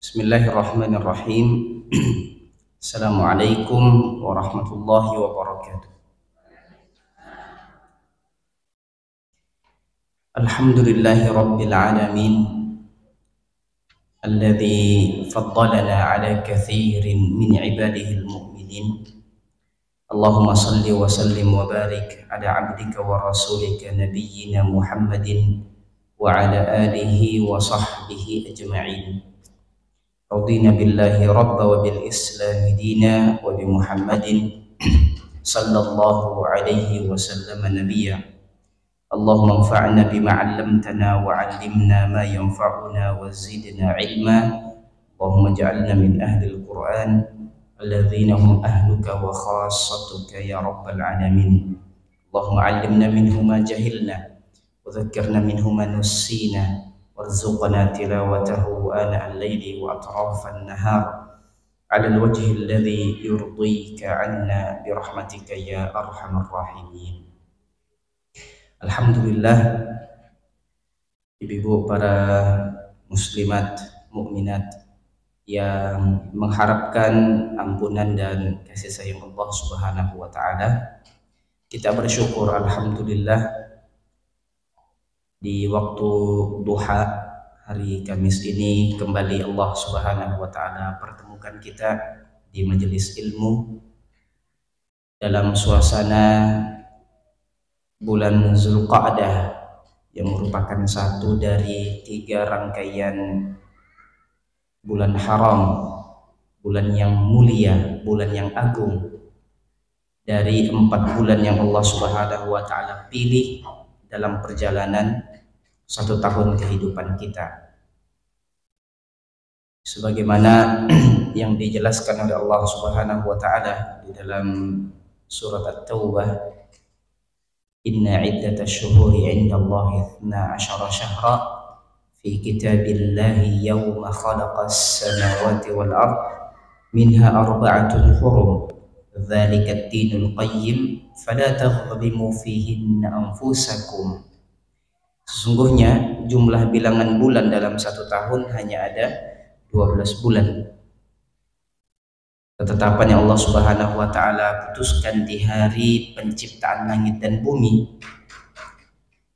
Bismillahirrahmanirrahim. Assalamualaikum warahmatullahi wabarakatuh. Alhamdulillahi rabbil alamin, alladzi faddalana ala katsirin min ibadihi almu'minin. Allahumma salli wa sallim wa barik ala abdika wa rasulika nabiyyina Muhammadin wa ala alihi wa sahbihi ajma'in. Radina billahi rabba wa bil islami dina wa bi Muhammadin sallallahu alaihi wasallam nabiyya. Allahumma anfa'na bima 'allamtana wa 'allimna ma yanfa'una wa zidna 'ilma. Allahumma ij'alna min ahli al-Qur'an alladhina hum ahluka wa khassatuka ya rabbal alamin. Allahumma 'allimna minhu ma jahilna wa dhakkirna minhu ma nussina warzuqna tilawatahu ana al-laili wa atrafan nahar ala al-wajhi alladhi yurdika 'anna bi rahmatika ya arhamar rahimin. Alhamdulillah, ibu-ibu para muslimat mukminat yang mengharapkan ampunan dan kasih sayang Allah Subhanahu wa taala, kita bersyukur alhamdulillah di waktu duha hari Kamis ini kembali Allah Subhanahu wa taala pertemukan kita di majelis ilmu dalam suasana bulan Zulqa'dah yang merupakan satu dari 3 rangkaian bulan haram, bulan yang mulia, bulan yang agung dari 4 bulan yang Allah Subhanahu wa taala pilih dalam perjalanan 1 tahun kehidupan kita. Sebagaimana yang dijelaskan oleh Allah Subhanahu wa taala di dalam surat At-Taubah, inna iddatash syuhuri 'indallahi 12 syahra fi kitabillahi yawma khalaqas samawati wal ard minha arba'atun hurum dzalika ad-dinul qayyim fala tadhlimu fihinna anfusakum. Sesungguhnya jumlah bilangan bulan dalam 1 tahun hanya ada 12 bulan. Ketetapan yang Allah Subhanahu wa taala putuskan di hari penciptaan langit dan bumi,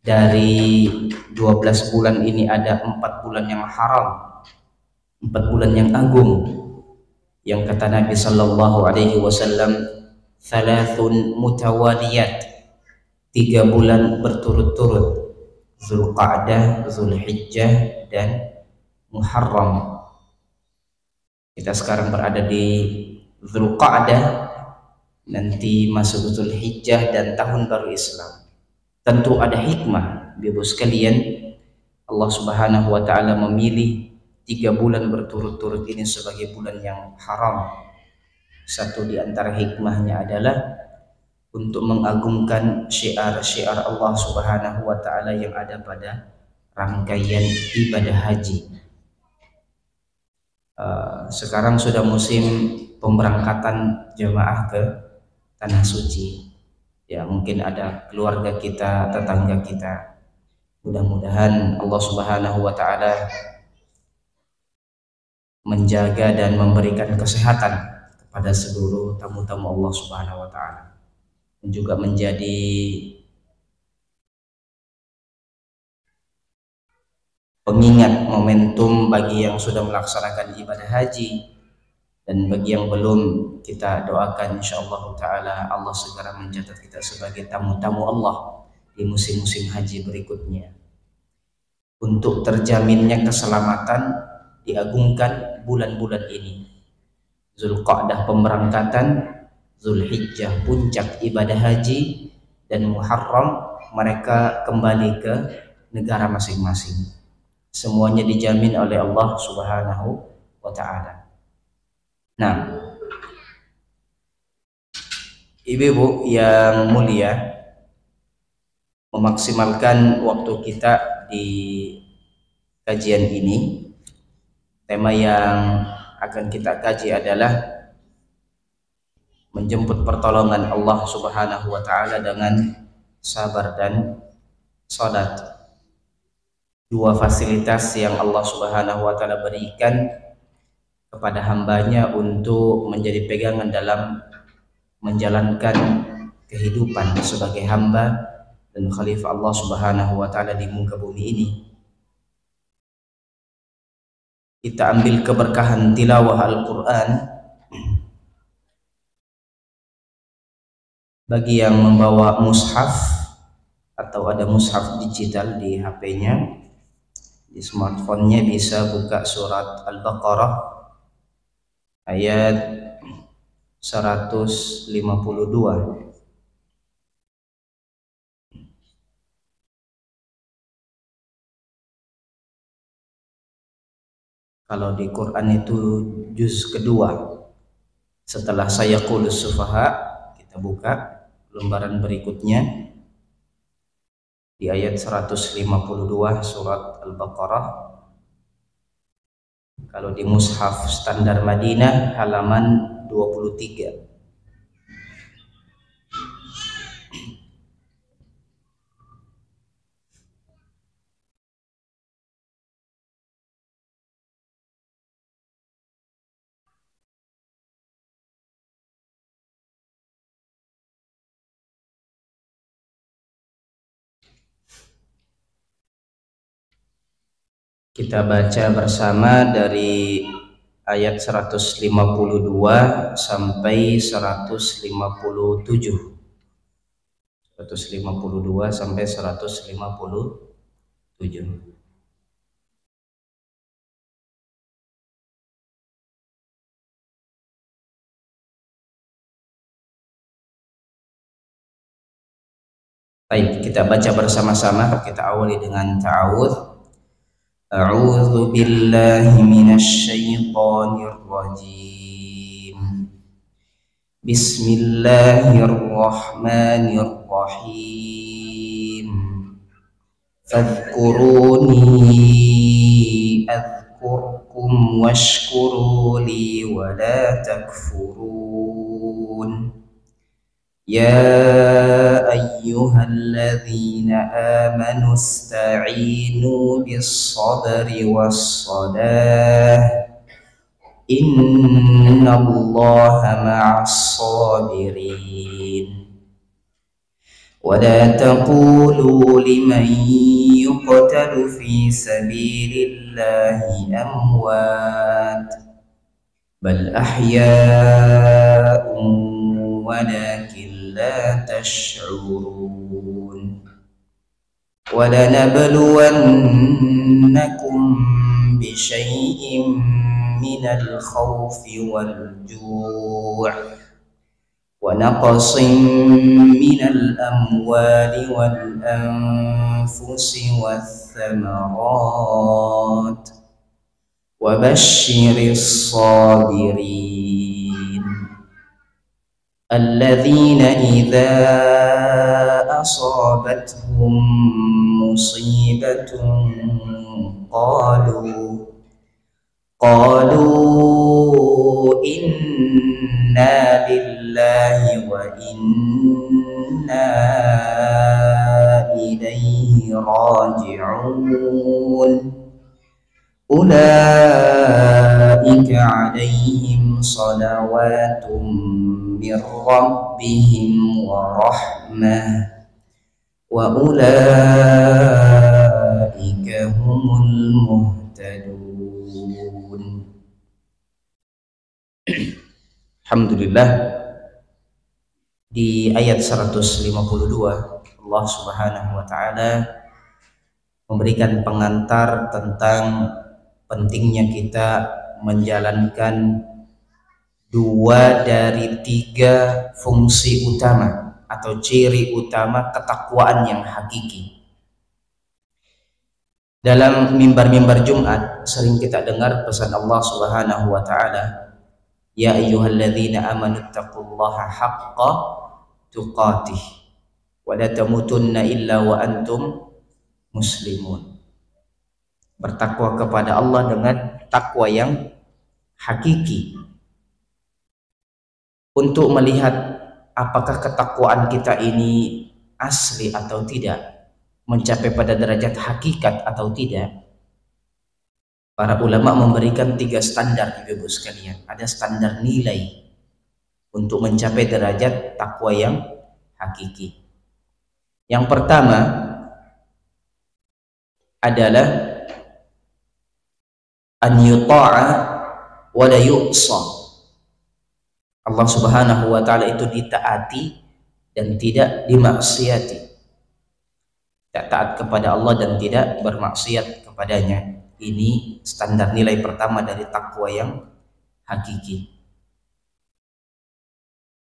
dari 12 bulan ini ada 4 bulan yang haram, 4 bulan yang agung, yang kata Nabi sallallahu alaihi wasallam, thalathun mutawaliyat, 3 bulan berturut-turut, Zulqa'dah, Zulhijjah, dan Muharram. Kita sekarang berada di Zulqa'dah, nanti masuk Zulhijjah dan tahun baru Islam. Tentu ada hikmah, ibu sekalian. Allah Subhanahu wa taala memilih 3 bulan berturut-turut ini sebagai bulan yang haram. Satu di antara hikmahnya adalah untuk mengagungkan syiar-syiar Allah Subhanahu wa taala yang ada pada rangkaian ibadah haji. Sekarang sudah musim pemberangkatan jamaah ke tanah suci. Ya, mungkin ada keluarga kita, tetangga kita. Mudah-mudahan Allah Subhanahu wa taala menjaga dan memberikan kesehatan kepada seluruh tamu-tamu Allah Subhanahu wa taala. Dan juga menjadi pengingat momentum bagi yang sudah melaksanakan ibadah haji, dan bagi yang belum, kita doakan insyaallah taala Allah segera mencatat kita sebagai tamu-tamu Allah di musim-musim haji berikutnya. Untuk terjaminnya keselamatan, diagungkan bulan-bulan ini. Zulqa'dah pemberangkatan, Zulhijjah puncak ibadah haji, dan Muharram mereka kembali ke negara masing-masing. Semuanya dijamin oleh Allah Subhanahu wa taala. Nah, ibu-ibu yang mulia, memaksimalkan waktu kita di kajian ini, tema yang akan kita kaji adalah menjemput pertolongan Allah Subhanahu wa taala dengan sabar dan salat. 2 fasilitas yang Allah Subhanahu wa taala berikan kepada hambanya untuk menjadi pegangan dalam menjalankan kehidupan sebagai hamba dan khalifah Allah Subhanahu wa taala di muka bumi ini. Kita ambil keberkahan tilawah Al-Qur'an. Bagi yang membawa mushaf atau ada mushaf digital di HP-nya, di smartphone-nya, bisa buka surat Al-Baqarah ayat 152. Kalau di Quran itu juz kedua setelah sayaqulus sufaha, kita buka lembaran berikutnya di ayat 152 surat Al-Baqarah. Kalau di mushaf standar Madinah halaman 23. Kita baca bersama dari ayat 152 sampai 157. 152 sampai 157. Baik, kita baca bersama-sama. Kita awali dengan ta'awudz. A'udzu billahi minasy syaithanir rajim. Bismillahirrahmanirrahim. Fadhkuruni adhkurkum washkuru li wa la takfurun. Ya ayyuhalladzina amanu ista'inu bis-sabri was-salah innallaha ma'as-sabirin. Wa la taqulu liman yuqtalu fi sabilillahi amwat bal ahya'un walakin la tash'urun. Wa lanabluwannakum bisyai'in minal khawfi wal ju' wa naqsin minal amwali wal anfusi wath thamarat wa basyiris sabirin alladzina idza asabathum musibatun qalu inna lillahi wa inna ilaihi raji'un. Ulaika 'alaihim shalawatun min rabbihim wa rahmah wa ulaika humul muhtadun. Alhamdulillah, di ayat 152 Allah Subhanahu wa taala memberikan pengantar tentang pentingnya kita menjalankan 2 dari 3 fungsi utama atau ciri utama ketakwaan yang hakiki. Dalam mimbar-mimbar Jumat sering kita dengar pesan Allah Subhanahu wa taala, ya ayyuhalladzina amanu taqullaha haqqa tuqatih wa la tamutunna illa wa antum muslimun. Bertakwa kepada Allah dengan takwa yang hakiki. Untuk melihat apakah ketakwaan kita ini asli atau tidak, mencapai pada derajat hakikat atau tidak, Para ulama memberikan 3 standar, Ibu sekalian. Ada standar nilai untuk mencapai derajat takwa yang hakiki. Yang pertama adalah an yuta'a wa la yu'sa. Allah Subhanahu wa taala itu ditaati dan tidak dimaksiati. Tidak taat kepada Allah dan tidak bermaksiat kepadanya. Ini standar nilai pertama dari takwa yang hakiki.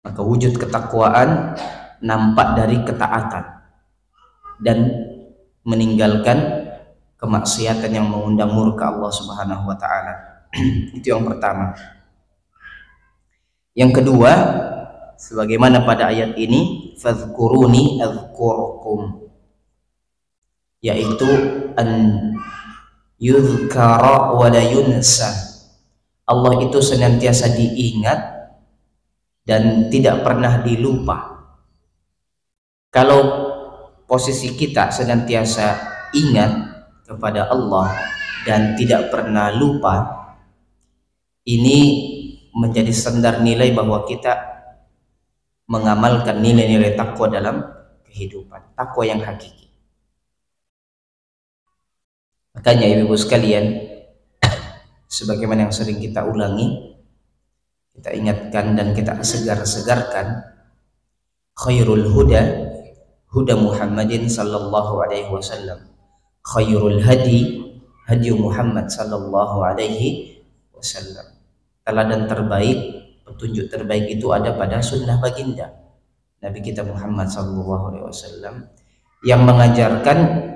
Maka wujud ketakwaan nampak dari ketaatan dan meninggalkan kemaksiatan yang mengundang murka Allah Subhanahu wa taala. Itu yang pertama. Yang kedua, sebagaimana pada ayat ini, fadhkuruni adzkurukum, yaitu an yuzkara wa la yunsa. Allah itu senantiasa diingat dan tidak pernah dilupa. Kalau posisi kita senantiasa ingat kepada Allah dan tidak pernah lupa, ini menjadi standar nilai bahwa kita mengamalkan nilai-nilai takwa dalam kehidupan, takwa yang hakiki. Makanya ibu sekalian, sebagaimana yang sering kita ulangi, kita ingatkan dan kita segar-segarkan, khairul huda huda Muhammadin sallallahu alaihi wasallam, khairul hadi hadi Muhammad sallallahu alaihi wasallam. Teladan terbaik, petunjuk terbaik itu ada pada sunnah baginda Nabi kita Muhammad sallallahu alaihi wasallam, yang mengajarkan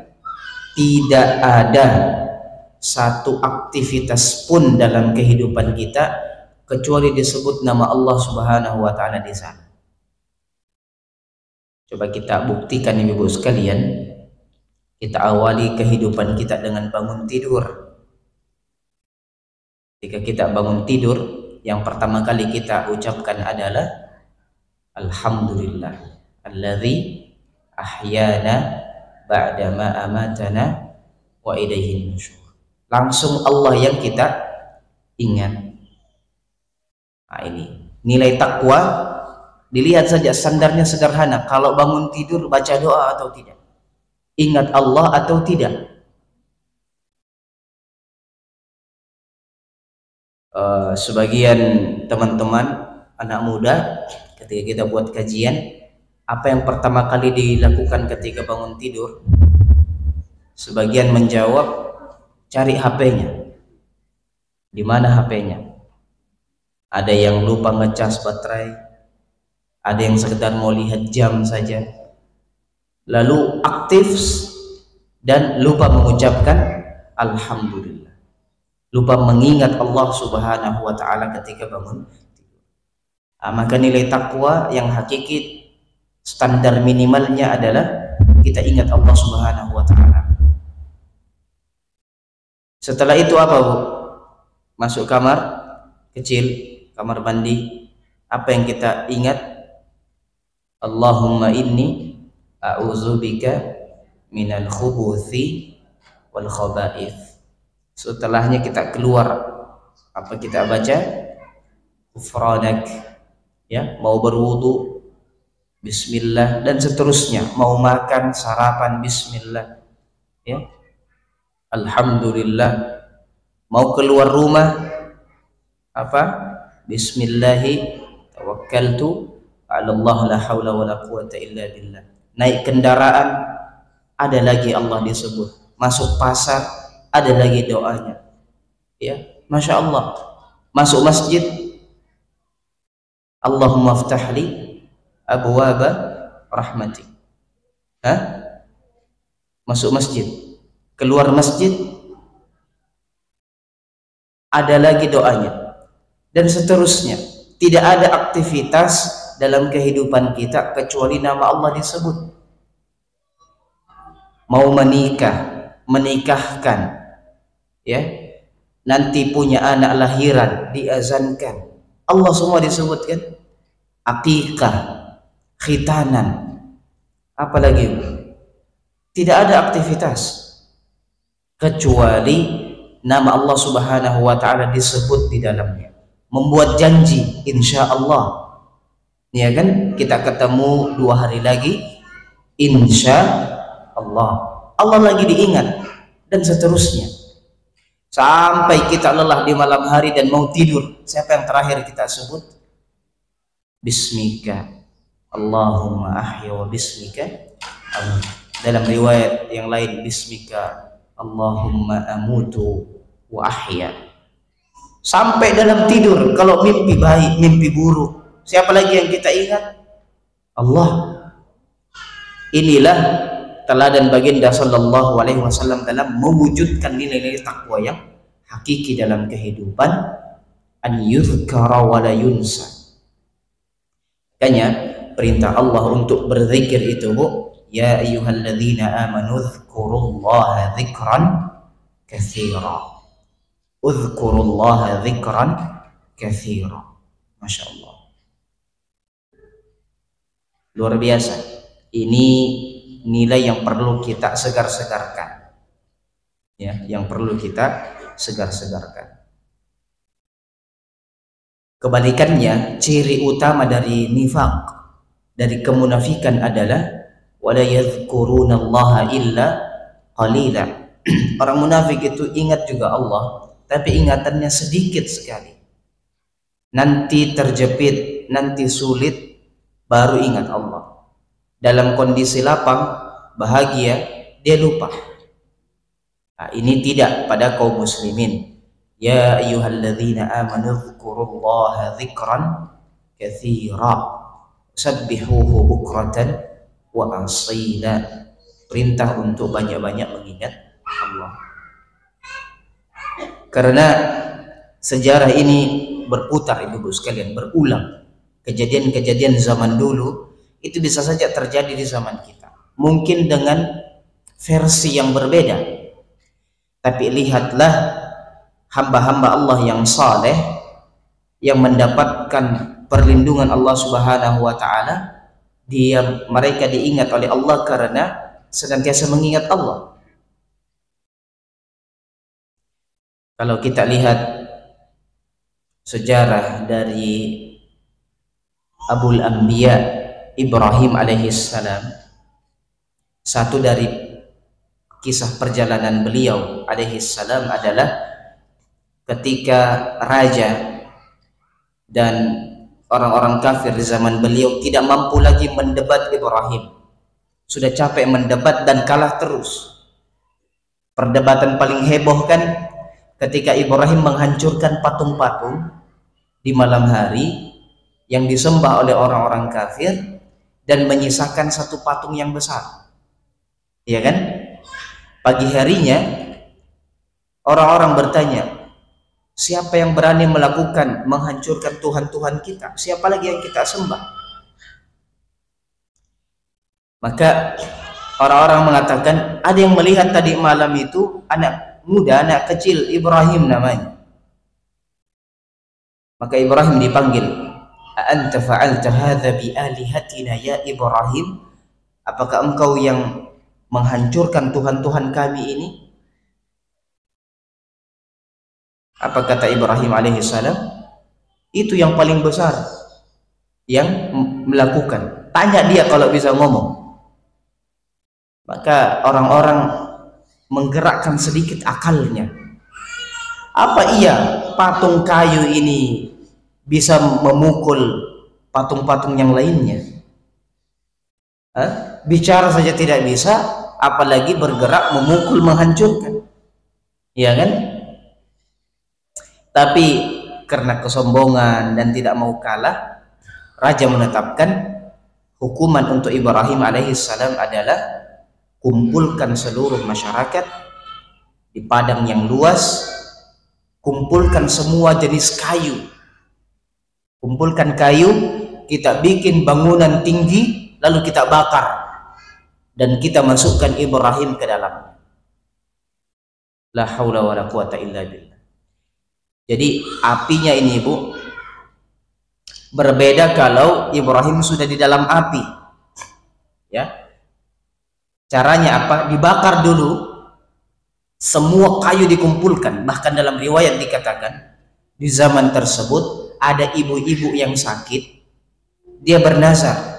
tidak ada satu aktivitas pun dalam kehidupan kita kecuali disebut nama Allah Subhanahu wa taala di sana. Coba kita buktikan ibu sekalian. Kita awali kehidupan kita dengan bangun tidur. Ketika kita bangun tidur, yang pertama kali kita ucapkan adalah alhamdulillah alladzi ahyana ba'da ma amatana wa ilaihin nusyur. Langsung Allah yang kita ingat. Nah, ini nilai takwa. Dilihat saja standarnya sederhana. Kalau bangun tidur baca doa atau tidak, ingat Allah atau tidak. Sebagian teman-teman anak muda ketika kita buat kajian, apa yang pertama kali dilakukan ketika bangun tidur? Sebagian menjawab cari HP-nya. Di mana HP-nya? Ada yang lupa ngecas baterai, ada yang sekedar mau lihat jam saja, lalu aktif dan lupa mengucapkan alhamdulillah, lupa mengingat Allah Subhanahu wa taala ketika bangun tidur. Maka nilai takwa yang hakiki, standar minimalnya adalah kita ingat Allah Subhanahu wa taala. Setelah itu apa, Bu? Masuk kamar kecil, kamar mandi, apa yang kita ingat? Allahumma inni a'udzubika minal khubuthi wal khaba'ith. Setelahnya kita keluar, apa kita baca? Ghufranak, ya, mau berwudu bismillah, dan seterusnya. Mau makan sarapan bismillah, ya, alhamdulillah. Mau keluar rumah apa? Bismillahi tawakkaltu 'ala Allah la haula wala quwata illa billah. Naik kendaraan ada lagi Allah disebut. Masuk pasar ada lagi doanya, ya, masya Allah. Masuk masjid, Allahumma ftahli abwaba rahmati. Masuk masjid, keluar masjid ada lagi doanya, dan seterusnya. Tidak ada aktivitas dalam kehidupan kita kecuali nama Allah disebut. Mau menikah, menikahkan, ya, nanti punya anak lahiran, diazankan, Allah semua disebutkan. Akikah, khitanan, apalagi, tidak ada aktivitas kecuali nama Allah Subhanahu wa taala disebut di dalamnya. Membuat janji, insya Allah. Ya kan? Kita ketemu 2 hari lagi, insya Allah. Allah lagi diingat dan seterusnya. Sampai kita lelah di malam hari dan mau tidur, siapa yang terakhir kita sebut? Bismika Allahumma ahya wa bismika amut. Dalam riwayat yang lain, bismika Allahumma amutu wa ahya. Sampai dalam tidur, kalau mimpi baik, mimpi buruk, siapa lagi yang kita ingat? Allah. Inilah teladan baginda sallallahu alaihi wasallam dalam mewujudkan nilai-nilai takwa yang hakiki dalam kehidupan, an yuzkara wa la yunsa. Makanya perintah Allah untuk berzikir itu, Bu, ya ayyuhalladzina amanu dzkurullaha dzikran katsira. Udzkurullaha dzikran katsira. Masya Allah, luar biasa. Ini nilai yang perlu kita segar-segarkan, ya, yang perlu kita segar-segarkan. Kebalikannya, ciri utama dari nifaq, dari kemunafikan adalah wala yadhkurunallaha illa qalila. Orang munafik itu ingat juga Allah, tapi ingatannya sedikit sekali. Nanti terjepit, nanti sulit, baru ingat Allah. Dalam kondisi lapang, bahagia, dia lupa. Nah, ini tidak pada kaum muslimin. Ya ayyuhalladzina amanu dzkurullaha dzikran katsira sabbihuhu bukratan wa asila. Perintah untuk banyak-banyak mengingat Allah. Karena sejarah ini berputar, ibu-ibu sekalian, berulang. Kejadian-kejadian zaman dulu itu bisa saja terjadi di zaman kita, mungkin dengan versi yang berbeda. Tapi lihatlah hamba-hamba Allah yang saleh, yang mendapatkan perlindungan Allah Subhanahu wa taala, mereka diingat oleh Allah karena senantiasa mengingat Allah. Kalau kita lihat sejarah dari Abul Anbiya Ibrahim alaihissalam, satu dari kisah perjalanan beliau alaihissalam adalah ketika raja dan orang-orang kafir di zaman beliau tidak mampu lagi mendebat Ibrahim, sudah capek mendebat dan kalah terus. Perdebatan paling heboh kan ketika Ibrahim menghancurkan patung-patung di malam hari yang disembah oleh orang-orang kafir dan menyisakan satu patung yang besar, ya kan? Pagi harinya orang-orang bertanya, siapa yang berani melakukan menghancurkan Tuhan-Tuhan kita? Siapa lagi yang kita sembah? Maka orang-orang mengatakan, ada yang melihat tadi malam itu anak muda, anak kecil, Ibrahim namanya. Maka Ibrahim dipanggil, a'anta fa'alta hadza bi alihatina ya Ibrahim? Apakah engkau yang menghancurkan Tuhan-Tuhan kami ini? Apa kata Ibrahim alaihissalam? Itu yang paling besar yang melakukan. Tanya dia kalau bisa ngomong. Maka orang-orang menggerakkan sedikit akalnya. Apa iya patung kayu ini bisa memukul patung-patung yang lainnya? Bicara saja tidak bisa, apalagi bergerak memukul, menghancurkan, ya kan? Tapi karena kesombongan dan tidak mau kalah, raja menetapkan hukuman untuk Ibrahim alaihissalam adalah kumpulkan seluruh masyarakat di padang yang luas, kumpulkan semua jenis kayu, kumpulkan kayu, kita bikin bangunan tinggi, lalu kita bakar dan kita masukkan Ibrahim ke dalam. La haula wala quwata illa billah. Jadi apinya ini, Bu, berbeda kalau Ibrahim sudah di dalam api, ya. Caranya apa? Dibakar dulu, Semua kayu dikumpulkan. Bahkan dalam riwayat dikatakan di zaman tersebut ada ibu-ibu yang sakit, dia bernazar.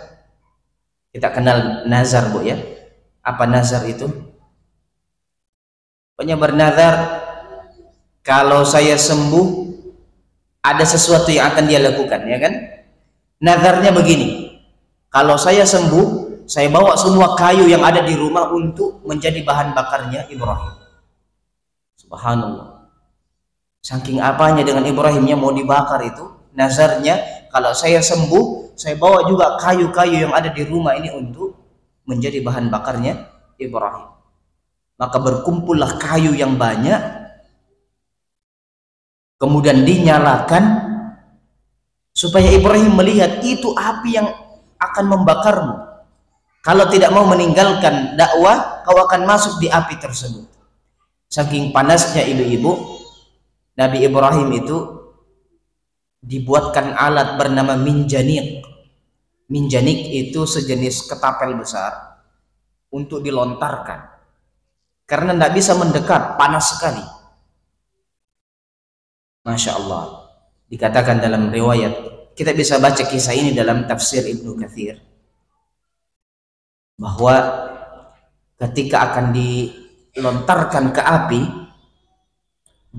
Kita kenal nazar, Bu, ya. Apa nazar itu? Pokoknya bernazar, kalau saya sembuh ada sesuatu yang akan dia lakukan, ya kan? Nazarnya begini, kalau saya sembuh, saya bawa semua kayu yang ada di rumah untuk menjadi bahan bakarnya Ibrahim. Subhanallah. Saking apanya dengan Ibrahimnya mau dibakar itu, nazarnya kalau saya sembuh, saya bawa juga kayu-kayu yang ada di rumah ini untuk menjadi bahan bakarnya Ibrahim. Maka berkumpullah kayu yang banyak, kemudian dinyalakan supaya Ibrahim melihat itu api yang akan membakarmu. Kalau tidak mau meninggalkan dakwah, kau akan masuk di api tersebut. Saking panasnya ibu-ibu, Nabi Ibrahim itu dibuatkan alat bernama minjanik. Minjanik itu sejenis ketapel besar untuk dilontarkan, karena tidak bisa mendekat, panas sekali. Masya Allah. Dikatakan dalam riwayat, kita bisa baca kisah ini dalam tafsir Ibnu Katsir, bahwa ketika akan dilontarkan ke api,